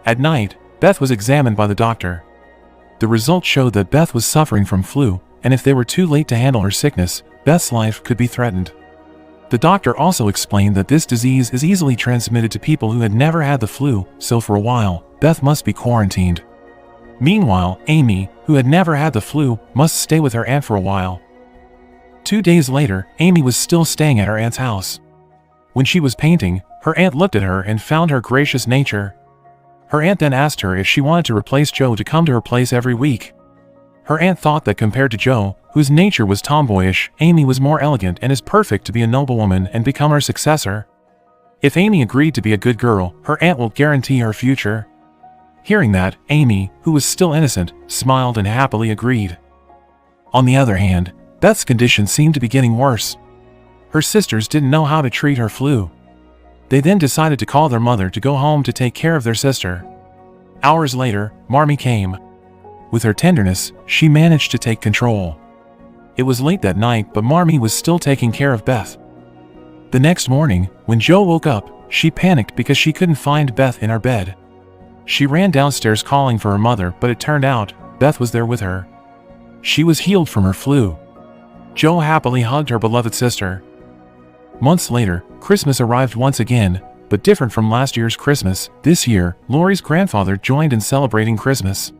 At night, Beth was examined by the doctor. The results showed that Beth was suffering from flu, and if they were too late to handle her sickness, Beth's life could be threatened. The doctor also explained that this disease is easily transmitted to people who had never had the flu, so for a while, Beth must be quarantined. Meanwhile, Amy, who had never had the flu, must stay with her aunt for a while. 2 days later, Amy was still staying at her aunt's house. When she was painting, her aunt looked at her and found her gracious nature. Her aunt then asked her if she wanted to replace Joe to come to her place every week. Her aunt thought that compared to Joe, whose nature was tomboyish, Amy was more elegant and is perfect to be a noblewoman and become her successor. If Amy agreed to be a good girl, her aunt will guarantee her future. Hearing that, Amy, who was still innocent, smiled and happily agreed. On the other hand, Beth's condition seemed to be getting worse. Her sisters didn't know how to treat her flu. They then decided to call their mother to go home to take care of their sister. Hours later, Marmee came. With her tenderness, she managed to take control. It was late that night, but Marmee was still taking care of Beth. The next morning, when Joe woke up, she panicked because she couldn't find Beth in her bed. She ran downstairs calling for her mother, but it turned out, Beth was there with her. She was healed from her flu. Joe happily hugged her beloved sister. Months later, Christmas arrived once again, but different from last year's Christmas. This year, Laurie's grandfather joined in celebrating Christmas.